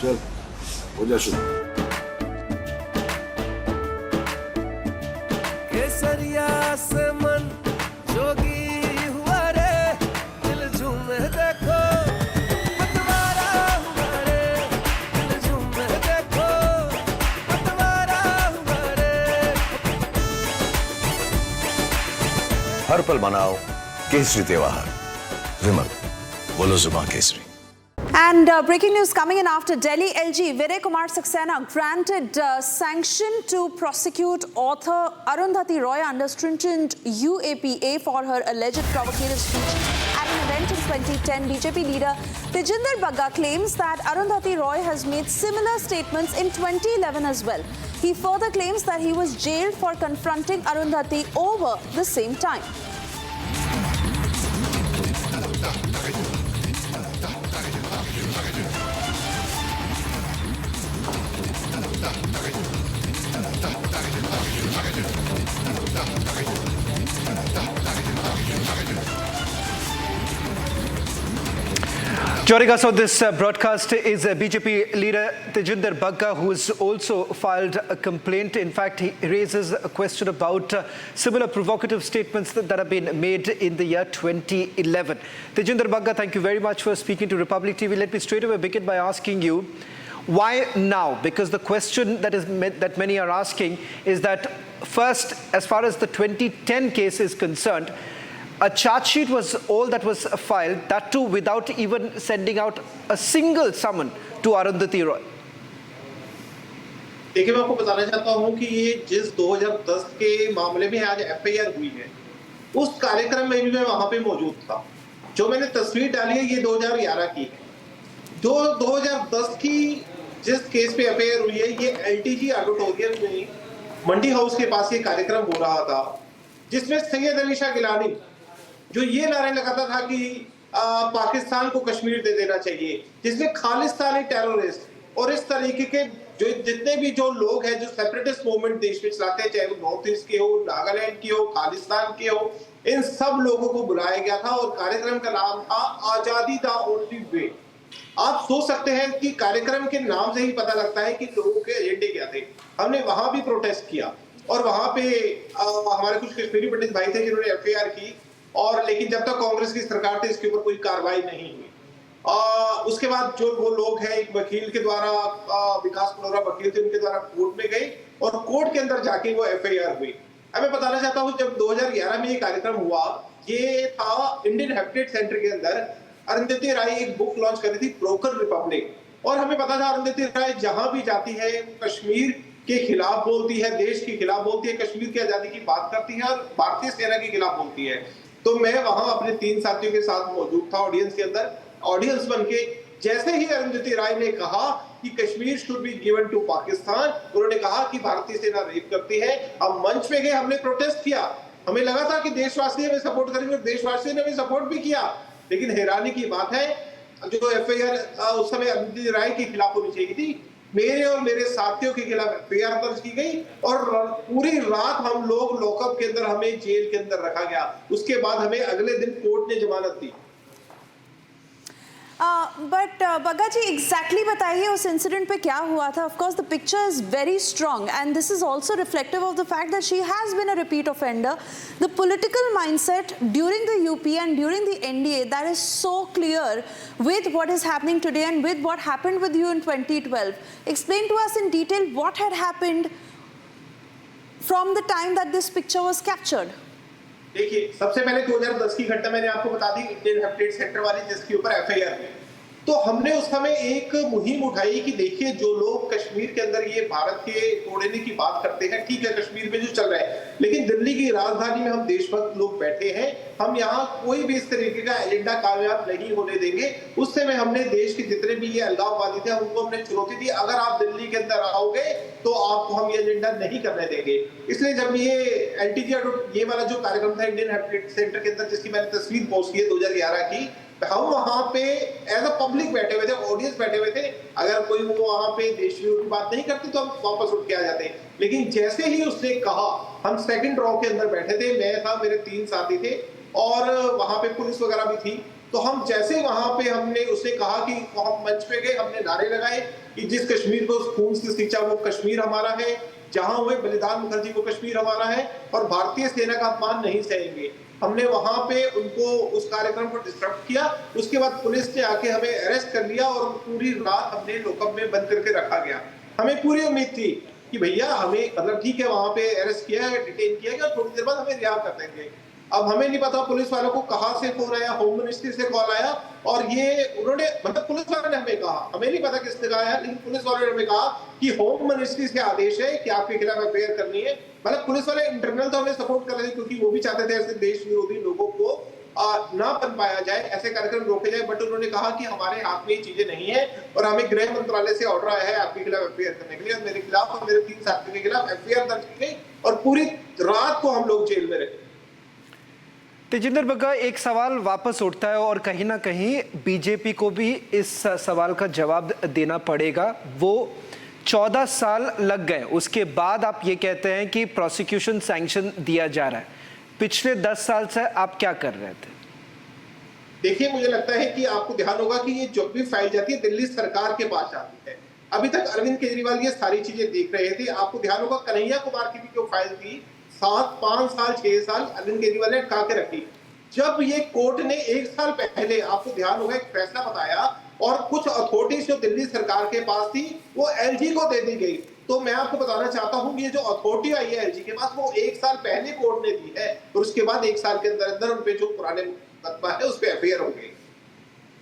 चल हो जा शुरू। केसरिया से मन जोगी हुआ रे, दिल झूमे देखो पतवारा हुआ रे, दिल झूमे देखो पतवारा हुआ रे। हर पल मनाओ केसरी त्योहार। विमल, बोलो जुबान Kesari. And breaking news coming in after Delhi LG Viray Kumar Saxena granted sanction to prosecute author Arundhati Roy under stringent UAPA for her alleged provocative speech at an event in 2010. BJP leader Tejinder Bagga claims that Arundhati Roy has made similar statements in 2011 as well. He further claims that he was jailed for confronting Arundhati over the same time. Joining us on this broadcast is BJP leader Tejinder Bagga, who has also filed a complaint. In fact, he raises a question about similar provocative statements that have been made in the year 2011. Tejinder Bagga, thank you very much for speaking to Republic TV. Let me straight away begin by asking you, why now? Because the question that many are asking is that, first, as far as the 2010 case is concerned, a charge sheet was all that was filed, that too without even sending out a single summon to Arundhati Roy. देखिए, मैं आपको बताना चाहता हूं कि ये जिस 2010 के मामले में आज एफआईआर हुई है, उस कार्यक्रम में भी मैं वहां पे मौजूद था। जो मैंने तस्वीर डाली है ये 2011 की है। जो 2010 की जिस केस पे एफआईआर हुई है, ये एलटीजी ऑडिटोरियम में मंडी हाउस के पास ये कार्यक्रम हो रहा था, जिसमें सैयद अली शाह गिलानी जो ये नारे लगाता था कि पाकिस्तान को कश्मीर दे देना चाहिए, जिसमें खालिस्तानी टेररिस्ट और इस तरीके के जो जितने भी जो लोग हैं जो सेपरेटिस्ट मूवमेंट देश में चलाते हैं, चाहे वो नॉर्थ ईस्ट के हो, नागालैंड के हो, खालिस्तान के हो, इन सब लोगों को बुलाया गया था और कार्यक्रम का नाम था आजादी द ओनली वे। आप सोच सकते हैं कि कार्यक्रम के नाम से ही पता लगता है कि लोगों के एजेंडे क्या थे। हमने वहां भी प्रोटेस्ट किया और वहां पे हमारे कुछ कश्मीरी पंडित भाई थे जिन्होंने एफआईआर की, और लेकिन जब तक कांग्रेस की सरकार थी इसके ऊपर कोई कार्रवाई नहीं हुई। उसके बाद जो वो लोग हैं, एक वकील के द्वारा, विकास मनोहरा वकील थे, उनके द्वारा कोर्ट में गए और कोर्ट के अंदर जाके वो एफआईआर हुई। अब मैं बताना चाहता हूँ, जब 2011 में ये कार्यक्रम हुआ, ये था इंडियन हेरिटेज सेंटर के अंदर। अरुंधति राय एक बुक लॉन्च कर रही थी, ब्रोकन रिपब्लिक, और हमें पता था अरुंधति राय जहां भी जाती है कश्मीर के खिलाफ बोलती है, देश के खिलाफ बोलती है, कश्मीर की आजादी की बात करती है और भारतीय सेना के खिलाफ बोलती है। तो मैं वहां अपने 3 साथियों के साथ मौजूद था ऑडियंस के अंदर। ऑडियंस बनके जैसे ही अरुंधति राय ने कहा कि Kashmir should be given to Pakistan, उन्होंने कहा कि भारतीय सेना रेप करती है, हम मंच पे गए, हमने प्रोटेस्ट किया। हमें लगा था कि देशवासी हमें सपोर्ट करेंगे और देशवासियों ने हमें सपोर्ट भी किया। लेकिन हैरानी की बात है, जो एफआईआर उस समय अरुंधति राय के खिलाफ होनी चाहिए थी, मेरे और मेरे साथियों के खिलाफ एफआईआर दर्ज की गई और पूरी रात हम लोग लॉकअप के अंदर, हमें जेल के अंदर रखा गया। उसके बाद हमें अगले दिन कोर्ट ने जमानत दी। बट बग्गा जी, एग्जैक्टली बताइए उस इंसिडेंट पे क्या हुआ था? Of course the picture is very strong and this is also reflective of the fact that she has been a repeat offender. The political mindset during the UP and during the NDA, that is so clear with what is happening today and with what happened with you in 2012. Explain to us in detail what had happened from the time that this picture was captured. देखिए, सबसे पहले 2010 की घटना मैंने आपको बता दी, Indian heritage centre वाली, जिसके ऊपर एफआईआर हुई। तो हमने उस समय एक मुहिम उठाई कि देखिए, जो लोग कश्मीर के अंदर ये भारत के तोड़ने की बात करते हैं, ठीक है कश्मीर में जो चल रहा है, लेकिन दिल्ली की राजधानी में हम देशभक्त लोग बैठे हैं, हम यहाँ कोई भी इस तरीके का एजेंडा कामयाब नहीं होने देंगे। उस समय हमने देश के जितने भी ये अलगाववादी थे उनको हमने चुनौती दी, अगर आप दिल्ली के अंदर आओगे तो आपको हम ये एजेंडा नहीं करने देंगे। इसलिए जब ये एलटीजी ये वाला जो कार्यक्रम था इंडियन हेरिटेज सेंटर के अंदर, जिसकी मैंने तस्वीर पोस्ट की है 2011 की, हम वहां पे एज अ पब्लिक बैठे हुए थे, ऑडियंस बैठे हुए थे। अगर कोई वो वहां पे देश विरोध की बात नहीं करती तो हम वापस उठ के आ जाते। लेकिन जैसे ही उसने कहा, हम सेकंड रॉ के अंदर बैठे थे, मैं था, मेरे 3 साथी थे और वहां पे पुलिस वगैरह भी थी। तो हम जैसे वहां पे हमने उसने कहा कि हम मंच पे गए, हमने नारे लगाए कि जिस कश्मीर को खून से सींचा वो कश्मीर हमारा है, जहां हुए बलिदान मुखर्जी को कश्मीर हमारा है और भारतीय सेना का अपमान नहीं सहेंगे। हमने वहां पे उनको उस कार्यक्रम को डिस्टर्ब किया। उसके बाद पुलिस ने आके हमें अरेस्ट कर लिया और पूरी रात हमने लॉकअप में बंद करके रखा गया। हमें पूरी उम्मीद थी कि भैया हमें मतलब ठीक है, वहां पे अरेस्ट किया है, डिटेन किया गया, थोड़ी देर बाद हमें रिहा कर देंगे। अब हमें नहीं पता पुलिस वालों को कहां से फोन आया, होम मिनिस्ट्री से कॉल आया और ये उन्होंने मतलब पुलिस वालों ने हमें कहा, हमें नहीं पता किसने कहा है, लेकिन पुलिस वालों ने हमें कहा कि होम मिनिस्ट्री से आदेश है कि आपके खिलाफ एफआईआर करनी है। मतलब पुलिस वाले इंटरनल तो हमें सपोर्ट कर रहे थे क्योंकि वो भी चाहते थे ऐसे देश विरोधी लोगों को ना बन पाया जाए, ऐसे कार्यक्रम रोके जाए, बट उन्होंने कहा कि हमारे हाथ में ये चीजें नहीं है और हमें गृह मंत्रालय से ऑर्डर आया है आपके खिलाफ एफआईआर करने के लिए। और मेरे खिलाफ और मेरे 3 साथियों के खिलाफ एफआईआर दर्ज की गई और पूरी रात को हम लोग जेल में रहे। तेजिंदर बग्गा, एक सवाल वापस उठता है और कहीं ना कहीं बीजेपी को भी इस सवाल का जवाब देना पड़ेगा। वो 14 साल लग गए, उसके बाद आप ये कहते हैं कि प्रोसिक्यूशन सैंक्शन दिया जा रहा है। पिछले 10 साल से आप क्या कर रहे थे? देखिए, मुझे लगता है कि आपको ध्यान होगा कि ये जब भी फाइल जाती है दिल्ली सरकार के पास जाती है। अभी तक अरविंद केजरीवाल ये सारी चीजें देख रहे थे। आपको ध्यान होगा कन्हैया कुमार की भी जो फाइल थी 5 साल 6 साल अरविंद केजरीवाल ने अटका के रखी। जब ये कोर्ट ने 1 साल पहले, आपको ध्यान होगा, एक फैसला बताया और कुछ अथॉरिटीज जो दिल्ली सरकार के पास थी वो एलजी को दे दी गई। तो मैं आपको बताना चाहता हूं कि ये जो अथॉरिटी आई है एलजी के पास वो 1 साल पहले कोर्ट ने दी है और उसके बाद 1 साल के अंदर अंदर उन पे जो पुराने मुकदमा है उस पे एफआईआर हो गई।